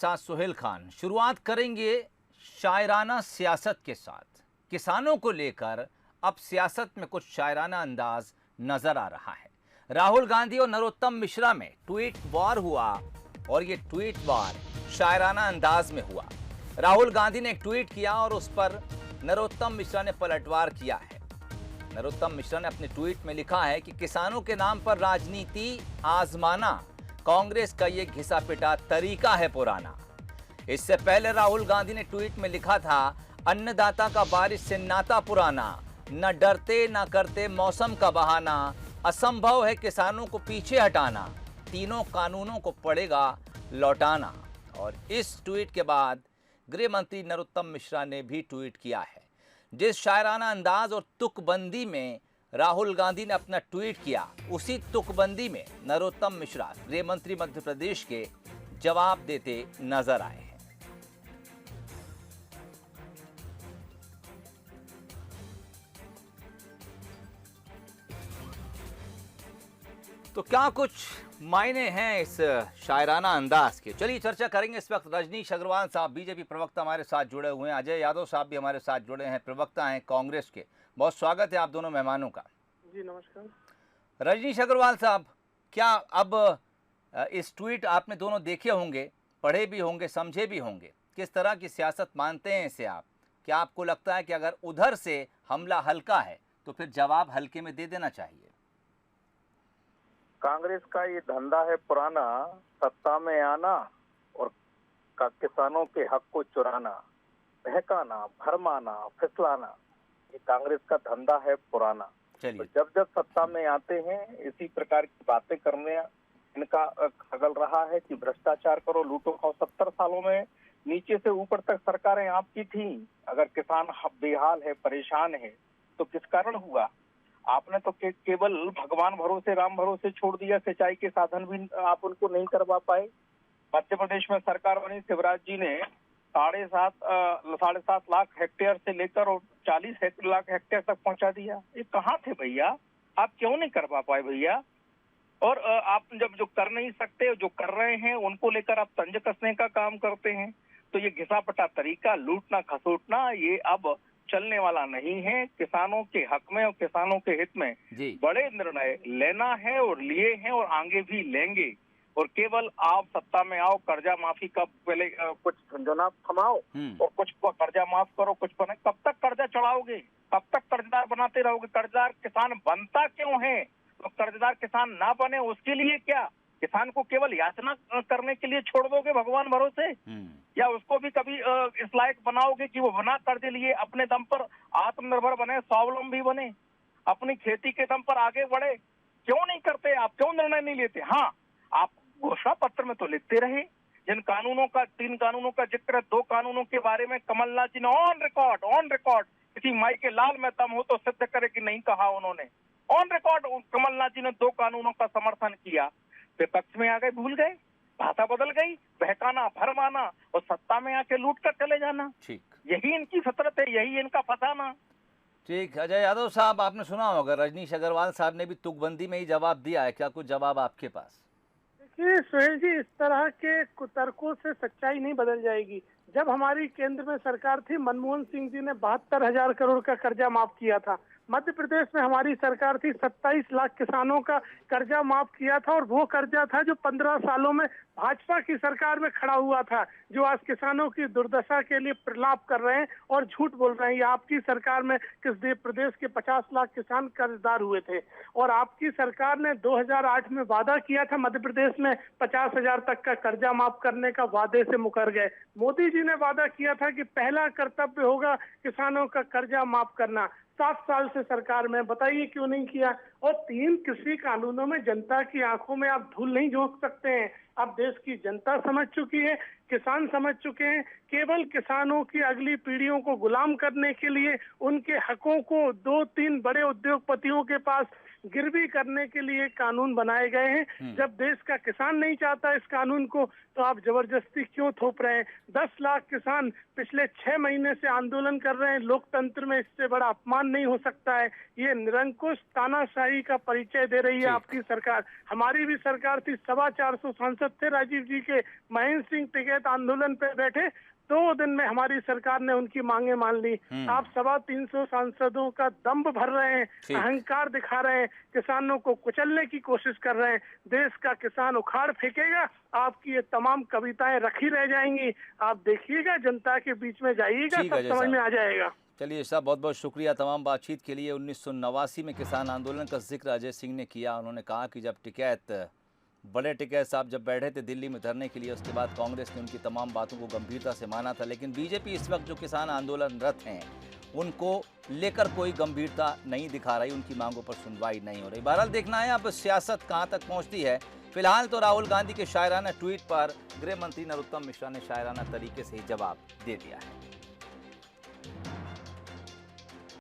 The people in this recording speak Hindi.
साथ सुहेल खान। शुरुआत करेंगे शायराना सियासत के साथ। किसानों को लेकर अब सियासत में कुछ शायराना अंदाज नजर आ रहा है। राहुल गांधी और नरोत्तम मिश्रा में ट्वीट वार हुआ और ये ट्वीट वार शायराना अंदाज में हुआ। राहुल गांधी ने एक ट्वीट किया और उस पर नरोत्तम मिश्रा ने पलटवार किया है। नरोत्तम मिश्रा ने अपने ट्वीट में लिखा है कि किसानों के नाम पर राजनीति आजमाना कांग्रेस का ये घिसा पिटा तरीका है पुराना। इससे पहले राहुल गांधी ने ट्वीट में लिखा था, अन्नदाता का बारिश से नाता पुराना, न डरते न करते मौसम का बहाना, असंभव है किसानों को पीछे हटाना, तीनों कानूनों को पड़ेगा लौटाना। और इस ट्वीट के बाद गृह मंत्री नरोत्तम मिश्रा ने भी ट्वीट किया है। जिस शायराना अंदाज और तुकबंदी में राहुल गांधी ने अपना ट्वीट किया, उसी तुकबंदी में नरोत्तम मिश्रा गृह मंत्री मध्य प्रदेश के जवाब देते नजर आए हैं। तो क्या कुछ मायने हैं इस शायराना अंदाज के? चलिए चर्चा करेंगे। इस वक्त रजनीश अग्रवाल साहब बीजेपी प्रवक्ता हमारे साथ जुड़े हुए हैं, अजय यादव साहब भी हमारे साथ जुड़े हैं, प्रवक्ता हैं कांग्रेस के। बहुत स्वागत है आप दोनों मेहमानों का। जी नमस्कार। रजनीश अग्रवाल साहब, क्या अब इस ट्वीट आपने दोनों देखे होंगे, पढ़े भी होंगे, समझे भी होंगे, किस तरह की सियासत मानते हैं इसे आप? क्या आपको लगता है कि अगर उधर से हमला हल्का है तो फिर जवाब हल्के में दे देना चाहिए? कांग्रेस का ये धंधा है पुराना, सत्ता में आना और किसानों के हक को चुराना, बहकाना, भरमाना, फिसलाना। ये कांग्रेस का धंधा है पुराना। तो जब जब सत्ता में आते हैं इसी प्रकार की बातें करने इनका खगल रहा है कि भ्रष्टाचार करो, लूटो खाओ। 70 सालों में नीचे से ऊपर तक सरकारें आपकी थी। अगर किसान बेहाल है, परेशान है तो किस कारण हुआ? आपने तो केवल भगवान भरोसे, राम भरोसे छोड़ दिया। सिंचाई के साधन भी आप उनको नहीं करवा पाए। मध्य प्रदेश में सरकार बनी, शिवराज जी ने 7.5 लाख हेक्टेयर से लेकर और 40 लाख हेक्टेयर तक पहुंचा दिया। ये कहाँ थे भैया? आप क्यों नहीं करवा पाए भैया? और आप जब जो कर नहीं सकते, जो कर रहे हैं उनको लेकर आप तंज कसने का काम करते हैं। तो ये घिसा-पटा तरीका, लूटना खसोटना, ये अब चलने वाला नहीं है। किसानों के हक में और किसानों के हित में बड़े निर्णय लेना है और लिए हैं और आगे भी लेंगे। और केवल आप सत्ता में आओ, कर्जा माफी का पहले कुछ झंझोना थमाओ और कुछ कर्जा माफ करो, कुछ बने। कब तक कर्जा चढ़ाओगे? कब तक कर्जदार बनाते रहोगे? कर्जदार किसान बनता क्यों है? तो कर्जदार किसान ना बने उसके लिए क्या किसान को केवल याचना करने के लिए छोड़ दोगे भगवान भरोसे? या उसको भी कभी इस लायक बनाओगे कि वो बिना कर्जे लिए अपने दम पर आत्मनिर्भर बने, स्वावलंबी बने, अपनी खेती के दम पर आगे बढ़े? क्यों नहीं करते आप? क्यों निर्णय नहीं लेते? हाँ, आप घोषणा पत्र में तो लिखते रहे। जिन कानूनों का, 3 कानूनों का जिक्र है, 2 कानूनों के बारे में कमलनाथ जी ने ऑन रिकॉर्ड किसी माई के लाल में दम हो तो सिद्ध करे कि नहीं कहा उन्होंने। ऑन रिकॉर्ड कमलनाथ जी ने 2 कानूनों का समर्थन किया। विपक्ष में आ गए, भूल गए, भाषा बदल गई, बहकाना, भरमाना और सत्ता में आके लूट कर चले जाना। ठीक, यही इनकी फितरत है, यही इनका फसाना। ठीक। अजय यादव साहब, आपने सुना होगा रजनीश अग्रवाल साहब ने भी तुकबंदी में ही जवाब दिया है। क्या कुछ जवाब आपके पास? देखिए सुहेल जी, इस तरह के कुतर्कों से सच्चाई नहीं बदल जाएगी। जब हमारी केंद्र में सरकार थी, मनमोहन सिंह जी ने 72,000 करोड़ का कर्जा माफ किया था। मध्य प्रदेश में हमारी सरकार थी, 27 लाख किसानों का कर्जा माफ किया था। और वो कर्जा था जो 15 सालों में भाजपा की सरकार में खड़ा हुआ था, जो आज किसानों की दुर्दशा के लिए प्रलाप कर रहे हैं और झूठ बोल रहे हैं। ये आपकी सरकार में प्रदेश के 50 लाख किसान कर्जदार हुए थे। और आपकी सरकार ने 2008 में वादा किया था मध्य प्रदेश में 50,000 तक का कर्जा माफ करने का, वादे से मुकर गए। मोदी जी ने वादा किया था कि पहला कर्तव्य होगा किसानों का कर्जा माफ करना। 7 साल से सरकार में, बताइए क्यों नहीं किया? और 3 कृषि कानूनों में जनता की आंखों में आप धूल नहीं झोंक सकते हैं। अब देश की जनता समझ चुकी है, किसान समझ चुके हैं। केवल किसानों की अगली पीढ़ियों को गुलाम करने के लिए उनके हकों को 2-3 बड़े उद्योगपतियों के पास गिरवी करने के लिए कानून बनाए गए हैं। जब देश का किसान नहीं चाहता इस कानून को, तो आप जबरदस्ती क्यों थोप रहे हैं? 10 लाख किसान पिछले 6 महीने से आंदोलन कर रहे हैं। लोकतंत्र में इससे बड़ा अपमान नहीं हो सकता है। ये निरंकुश तानाशाही का परिचय दे रही है आपकी सरकार। हमारी भी सरकार थी, 425 सांसद थे राजीव जी के, महेंद्र सिंह टिकैत आंदोलन पे बैठे, 2 दिन में हमारी सरकार ने उनकी मांगे मान ली। आप 325 सांसदों का दंभ भर रहे हैं, अहंकार दिखा रहे हैं, किसानों को कुचलने की कोशिश कर रहे हैं। देश का किसान उखाड़ फेंकेगा, आपकी ये तमाम कविताएं रखी रह जाएंगी। आप देखिएगा, जनता के बीच में जाइएगा, सब समझ में आ जाएगा। चलिए साहब, बहुत बहुत शुक्रिया तमाम बातचीत के लिए। 1989 में किसान आंदोलन का जिक्र अजय सिंह ने किया। उन्होंने कहा कि जब बड़े टिकैत साहब जब बैठे थे दिल्ली में धरने के लिए, उसके बाद कांग्रेस ने उनकी तमाम बातों को गंभीरता से माना था। लेकिन बीजेपी इस वक्त जो किसान आंदोलनरत हैं उनको लेकर कोई गंभीरता नहीं दिखा रही, उनकी मांगों पर सुनवाई नहीं हो रही। बहरहाल देखना है अब सियासत कहां तक पहुंचती है। फिलहाल तो राहुल गांधी के शायराना ट्वीट पर गृह मंत्री नरोत्तम मिश्रा ने शायराना तरीके से ही जवाब दे दिया है।